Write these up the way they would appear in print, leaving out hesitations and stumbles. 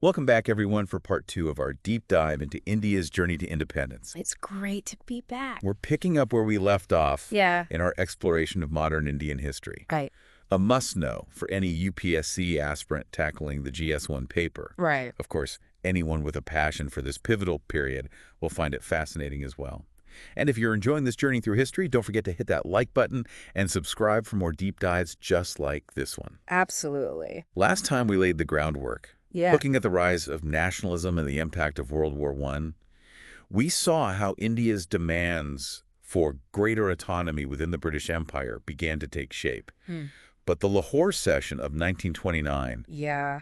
Welcome back, everyone, for part two of our deep dive into India's journey to independence. It's great to be back. We're picking up where we left off Yeah. in our exploration of modern Indian history. Right. A must-know for any UPSC aspirant tackling the GS1 paper. Right. Of course, anyone with a passion for this pivotal period will find it fascinating as well. And if you're enjoying this journey through history, don't forget to hit that like button and subscribe for more deep dives just like this one. Absolutely. Last time we laid the groundwork. Yeah. Looking at the rise of nationalism and the impact of World War I, we saw how India's demands for greater autonomy within the British Empire began to take shape. But the Lahore Session of 1929 Yeah.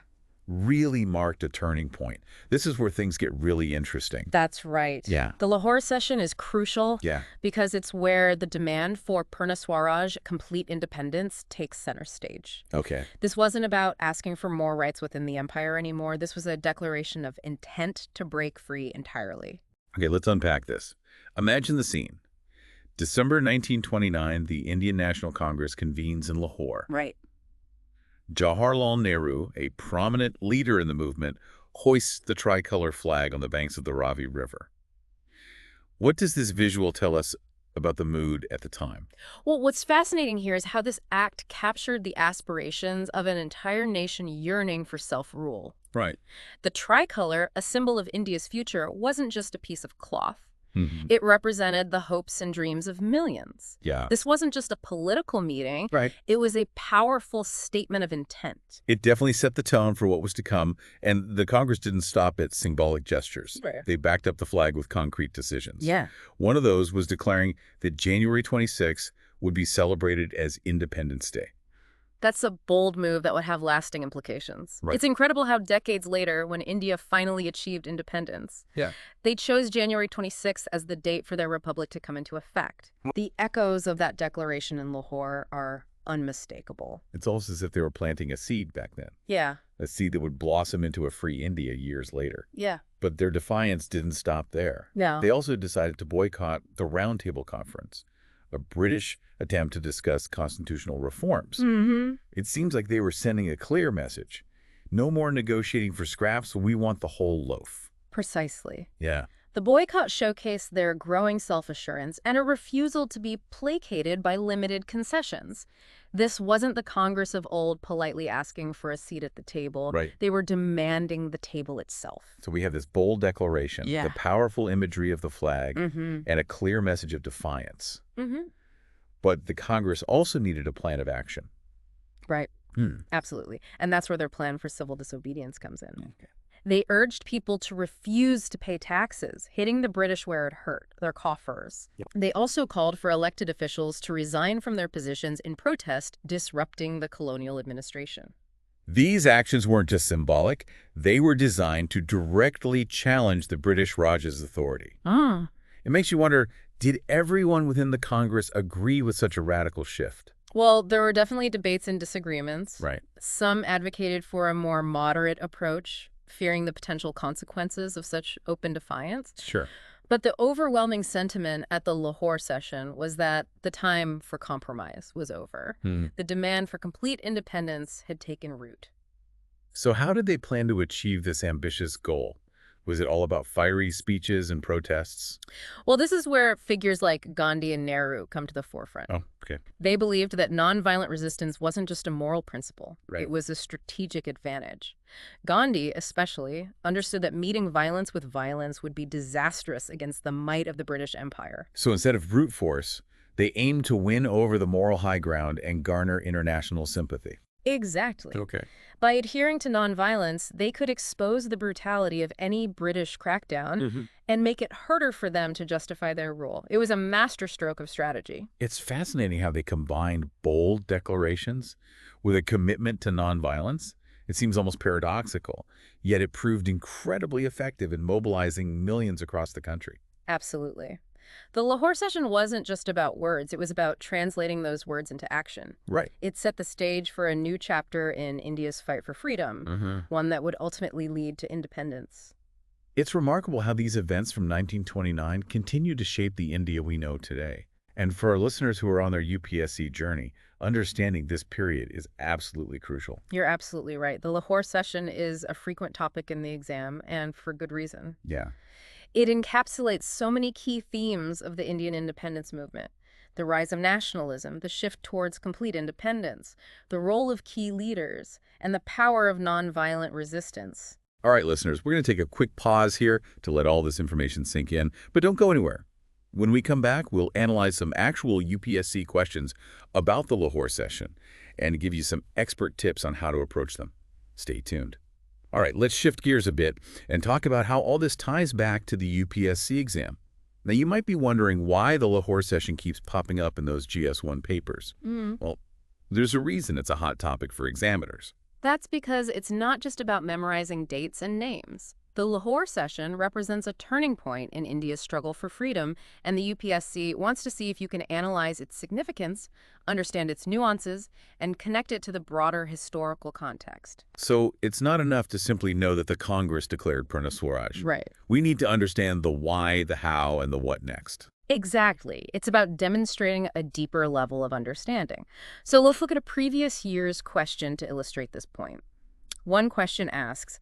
really marked a turning point. This is where things get really interesting. That's right. Yeah. The Lahore Session is crucial because it's where the demand for Purna Swaraj, complete independence, takes center stage. Okay. This wasn't about asking for more rights within the empire anymore. This was a declaration of intent to break free entirely. Okay, let's unpack this. Imagine the scene. December 1929, the Indian National Congress convenes in Lahore. Right. Jawaharlal Nehru, a prominent leader in the movement, hoists the tricolor flag on the banks of the Ravi River. What does this visual tell us about the mood at the time? Well, what's fascinating here is how this act captured the aspirations of an entire nation yearning for self-rule. Right. The tricolor, a symbol of India's future, wasn't just a piece of cloth. It represented the hopes and dreams of millions. Yeah. This wasn't just a political meeting. Right. It was a powerful statement of intent. It definitely set the tone for what was to come, and the Congress didn't stop at symbolic gestures. Right. They backed up the flag with concrete decisions. Yeah. One of those was declaring that January 26th would be celebrated as Independence Day. That's a bold move that would have lasting implications. Right. It's incredible how decades later, when India finally achieved independence, they chose January 26th as the date for their republic to come into effect. The echoes of that declaration in Lahore are unmistakable. It's almost as if they were planting a seed back then, Yeah. a seed that would blossom into a free India years later. Yeah. But their defiance didn't stop there. No. They also decided to boycott the Round Table Conference, a British attempt to discuss constitutional reforms. It seems like they were sending a clear message. No more negotiating for scraps, we want the whole loaf. Precisely. Yeah. The boycott showcased their growing self-assurance and a refusal to be placated by limited concessions. This wasn't the Congress of old politely asking for a seat at the table. Right. They were demanding the table itself. So we have this bold declaration, Yeah. the powerful imagery of the flag, and a clear message of defiance. But the Congress also needed a plan of action. Right. Absolutely. And that's where their plan for civil disobedience comes in. Okay. They urged people to refuse to pay taxes, hitting the British where it hurt, their coffers. They also called for elected officials to resign from their positions in protest, disrupting the colonial administration. These actions weren't just symbolic. They were designed to directly challenge the British Raj's authority. It makes you wonder, did everyone within the Congress agree with such a radical shift? Well, there were definitely debates and disagreements. Right. Some advocated for a more moderate approach, fearing the potential consequences of such open defiance. Sure. But the overwhelming sentiment at the Lahore Session was that the time for compromise was over. The demand for complete independence had taken root. So how did they plan to achieve this ambitious goal? Was it all about fiery speeches and protests? Well, this is where figures like Gandhi and Nehru come to the forefront. Oh, okay. They believed that nonviolent resistance wasn't just a moral principle. Right. It was a strategic advantage. Gandhi, especially, understood that meeting violence with violence would be disastrous against the might of the British Empire. So instead of brute force, they aimed to win over the moral high ground and garner international sympathy. Exactly. Okay. By adhering to nonviolence, they could expose the brutality of any British crackdown and make it harder for them to justify their rule. It was a masterstroke of strategy. It's fascinating how they combined bold declarations with a commitment to nonviolence. It seems almost paradoxical, yet it proved incredibly effective in mobilizing millions across the country. Absolutely. The Lahore Session wasn't just about words. It was about translating those words into action. Right. It set the stage for a new chapter in India's fight for freedom, one that would ultimately lead to independence. It's remarkable how these events from 1929 continue to shape the India we know today. And for our listeners who are on their UPSC journey, understanding this period is absolutely crucial. You're absolutely right. The Lahore Session is a frequent topic in the exam, and for good reason. Yeah. It encapsulates so many key themes of the Indian independence movement. The rise of nationalism, the shift towards complete independence, the role of key leaders, and the power of nonviolent resistance. All right, listeners, we're going to take a quick pause here to let all this information sink in, but don't go anywhere. When we come back, we'll analyze some actual UPSC questions about the Lahore Session and give you some expert tips on how to approach them. Stay tuned. All right, let's shift gears a bit and talk about how all this ties back to the UPSC exam. Now, you might be wondering why the Lahore Session keeps popping up in those GS1 papers. Well, there's a reason it's a hot topic for examiners. That's because it's not just about memorizing dates and names. The Lahore Session represents a turning point in India's struggle for freedom, and the UPSC wants to see if you can analyze its significance, understand its nuances, and connect it to the broader historical context. So it's not enough to simply know that the Congress declared Purna Swaraj. Right. We need to understand the why, the how, and the what next. Exactly. It's about demonstrating a deeper level of understanding. So let's look at a previous year's question to illustrate this point. One question asks,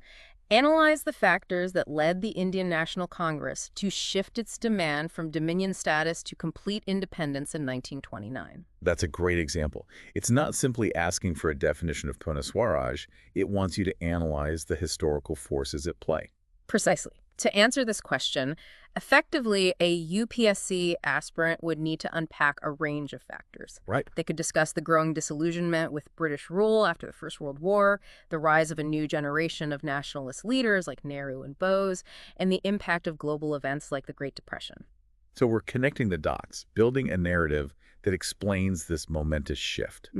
analyze the factors that led the Indian National Congress to shift its demand from dominion status to complete independence in 1929. That's a great example. It's not simply asking for a definition of Purna Swaraj. It wants you to analyze the historical forces at play. Precisely. To answer this question, effectively, a UPSC aspirant would need to unpack a range of factors. Right. They could discuss the growing disillusionment with British rule after the First World War, the rise of a new generation of nationalist leaders like Nehru and Bose, and the impact of global events like the Great Depression. So we're connecting the dots, building a narrative that explains this momentous shift.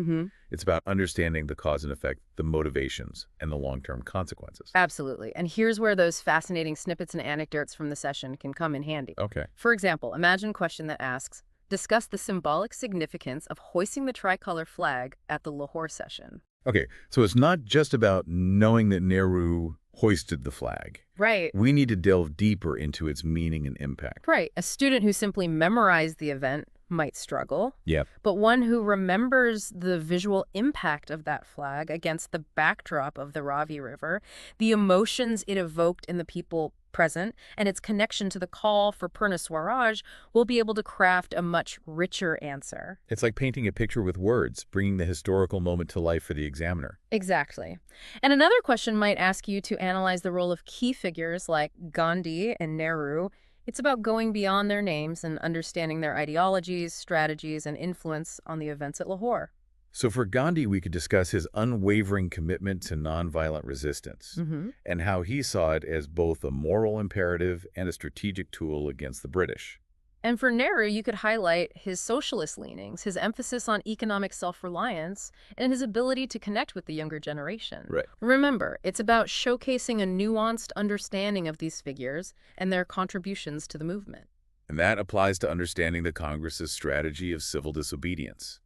It's about understanding the cause and effect, the motivations, and the long-term consequences. Absolutely. And here's where those fascinating snippets and anecdotes from the session can come in handy. Okay. For example, imagine a question that asks, discuss the symbolic significance of hoisting the tricolor flag at the Lahore Session. Okay, so it's not just about knowing that Nehru hoisted the flag. Right. We need to delve deeper into its meaning and impact. Right. A student who simply memorized the event might struggle. Yep. But one who remembers the visual impact of that flag against the backdrop of the Ravi River, the emotions it evoked in the people present, and its connection to the call for Purna Swaraj will be able to craft a much richer answer. It's like painting a picture with words, bringing the historical moment to life for the examiner. Exactly. And another question might ask you to analyze the role of key figures like Gandhi and Nehru. It's about going beyond their names and understanding their ideologies, strategies, and influence on the events at Lahore. So for Gandhi, we could discuss his unwavering commitment to nonviolent resistance and how he saw it as both a moral imperative and a strategic tool against the British. And for Nehru, you could highlight his socialist leanings, his emphasis on economic self-reliance, and his ability to connect with the younger generation. Right. Remember, it's about showcasing a nuanced understanding of these figures and their contributions to the movement. And that applies to understanding the Congress's strategy of civil disobedience.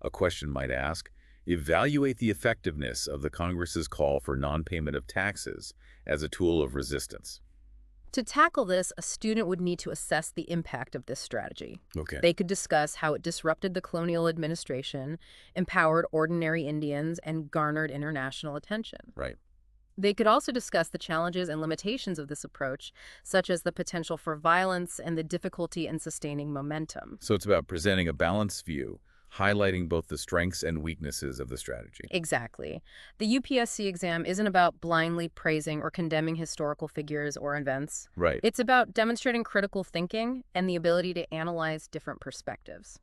A question might ask, evaluate the effectiveness of the Congress's call for non-payment of taxes as a tool of resistance. To tackle this, a student would need to assess the impact of this strategy. Okay. They could discuss how it disrupted the colonial administration, empowered ordinary Indians, and garnered international attention. Right. They could also discuss the challenges and limitations of this approach, such as the potential for violence and the difficulty in sustaining momentum. So it's about presenting a balanced view, highlighting both the strengths and weaknesses of the strategy. Exactly. The UPSC exam isn't about blindly praising or condemning historical figures or events. Right. It's about demonstrating critical thinking and the ability to analyze different perspectives.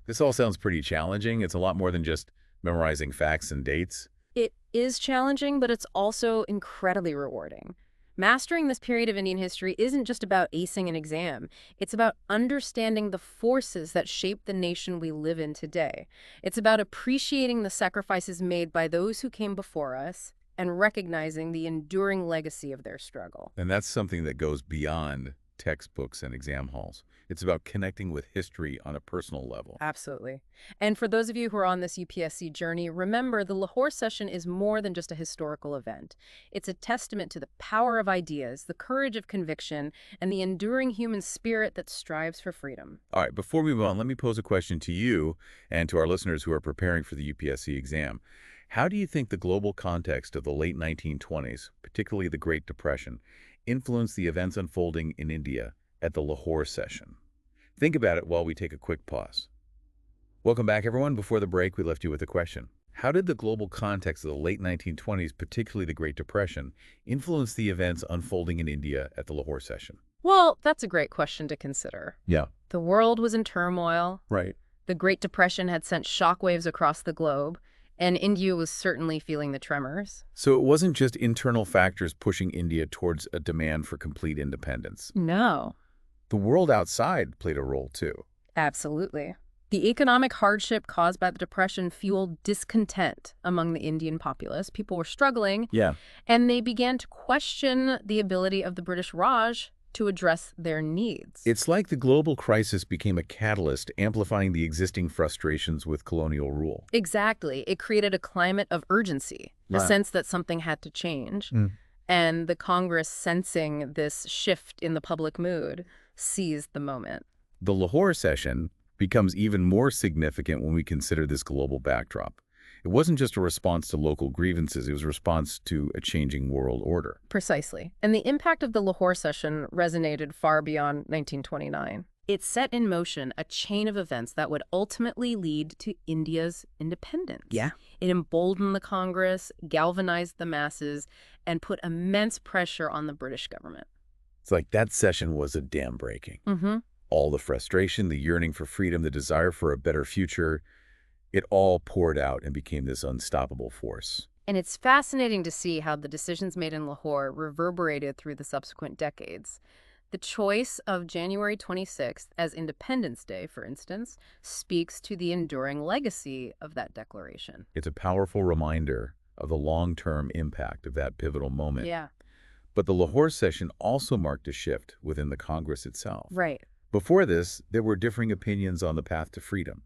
This all sounds pretty challenging. It's a lot more than just memorizing facts and dates. It is challenging, but it's also incredibly rewarding. Mastering this period of Indian history isn't just about acing an exam. It's about understanding the forces that shape the nation we live in today. It's about appreciating the sacrifices made by those who came before us and recognizing the enduring legacy of their struggle. And that's something that goes beyond textbooks and exam halls. It's about connecting with history on a personal level. Absolutely. And for those of you who are on this UPSC journey, remember the Lahore Session is more than just a historical event. It's a testament to the power of ideas, the courage of conviction, and the enduring human spirit that strives for freedom. All right, before we move on, let me pose a question to you and to our listeners who are preparing for the UPSC exam. How do you think the global context of the late 1920s, particularly the Great Depression, influenced the events unfolding in India at the Lahore Session? Think about it while we take a quick pause. Welcome back, everyone. Before the break, we left you with a question. How did the global context of the late 1920s, particularly the Great Depression, influence the events unfolding in India at the Lahore Session? Well, that's a great question to consider. Yeah. The world was in turmoil. Right. The Great Depression had sent shockwaves across the globe, and India was certainly feeling the tremors. So it wasn't just internal factors pushing India towards a demand for complete independence. No. The world outside played a role, too. Absolutely. The economic hardship caused by the Depression fueled discontent among the Indian populace. People were struggling, Yeah. and they began to question the ability of the British Raj to address their needs. It's like the global crisis became a catalyst, amplifying the existing frustrations with colonial rule. Exactly. It created a climate of urgency, a Right. sense that something had to change. And the Congress, sensing this shift in the public mood, seized the moment. The Lahore Session becomes even more significant when we consider this global backdrop. It wasn't just a response to local grievances, it was a response to a changing world order. Precisely. And the impact of the Lahore Session resonated far beyond 1929. It set in motion a chain of events that would ultimately lead to India's independence. Yeah. It emboldened the Congress, galvanized the masses, and put immense pressure on the British government. It's like that session was a dam breaking. Mm-hmm. All the frustration, the yearning for freedom, the desire for a better future, it all poured out and became this unstoppable force. And it's fascinating to see how the decisions made in Lahore reverberated through the subsequent decades. The choice of January 26th as Independence Day, for instance, speaks to the enduring legacy of that declaration. It's a powerful reminder of the long-term impact of that pivotal moment. Yeah, But the Lahore Session also marked a shift within the Congress itself. right. Before this, there were differing opinions on the path to freedom.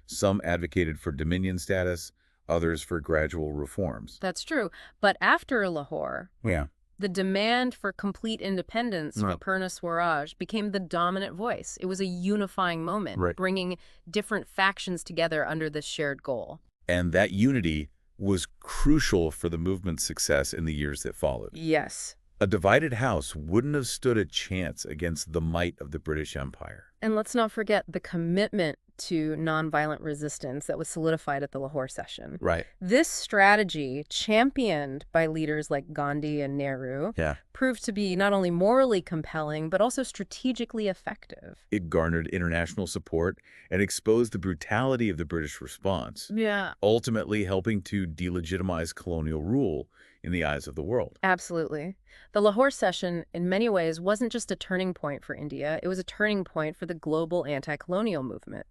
Some advocated for dominion status, others for gradual reforms. That's true. But after Lahore, Yeah. the demand for complete independence for Right. Purna Swaraj became the dominant voice. It was a unifying moment, Right. bringing different factions together under this shared goal. And that unity was crucial for the movement's success in the years that followed. Yes. A divided house wouldn't have stood a chance against the might of the British Empire. And let's not forget the commitment to nonviolent resistance that was solidified at the Lahore Session. Right. This strategy, championed by leaders like Gandhi and Nehru, Yeah. proved to be not only morally compelling, but also strategically effective. It garnered international support and exposed the brutality of the British response, Yeah. ultimately helping to delegitimize colonial rule in the eyes of the world. Absolutely. The Lahore Session, in many ways, wasn't just a turning point for India. It was a turning point for the global anti-colonial movement.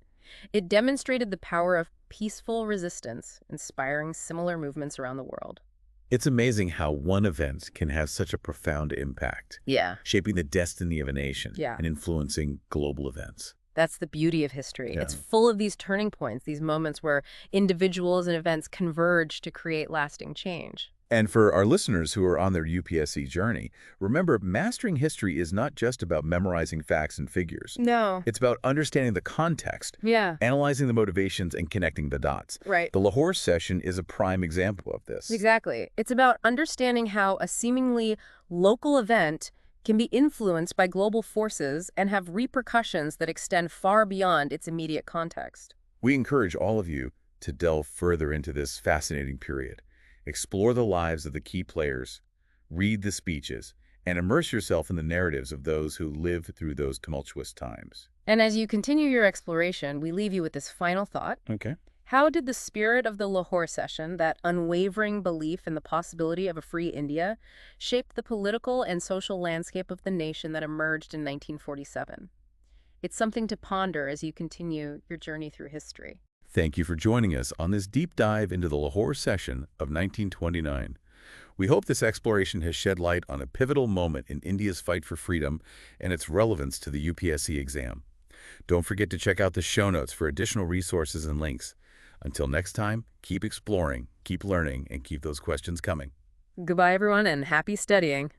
It demonstrated the power of peaceful resistance, inspiring similar movements around the world. It's amazing how one event can have such a profound impact, Yeah. shaping the destiny of a nation Yeah. and influencing global events. That's the beauty of history. Yeah. It's full of these turning points, these moments where individuals and events converge to create lasting change. And for our listeners who are on their UPSC journey, remember, mastering history is not just about memorizing facts and figures. No. It's about understanding the context, Yeah. analyzing the motivations, and connecting the dots. Right. The Lahore Session is a prime example of this. Exactly. It's about understanding how a seemingly local event can be influenced by global forces and have repercussions that extend far beyond its immediate context. We encourage all of you to delve further into this fascinating period. Explore the lives of the key players, read the speeches, and immerse yourself in the narratives of those who lived through those tumultuous times. And as you continue your exploration, we leave you with this final thought. Okay. How did the spirit of the Lahore Session, that unwavering belief in the possibility of a free India, shape the political and social landscape of the nation that emerged in 1947? It's something to ponder as you continue your journey through history. Thank you for joining us on this deep dive into the Lahore Session of 1929. We hope this exploration has shed light on a pivotal moment in India's fight for freedom and its relevance to the UPSC exam. Don't forget to check out the show notes for additional resources and links. Until next time, keep exploring, keep learning, and keep those questions coming. Goodbye, everyone, and happy studying.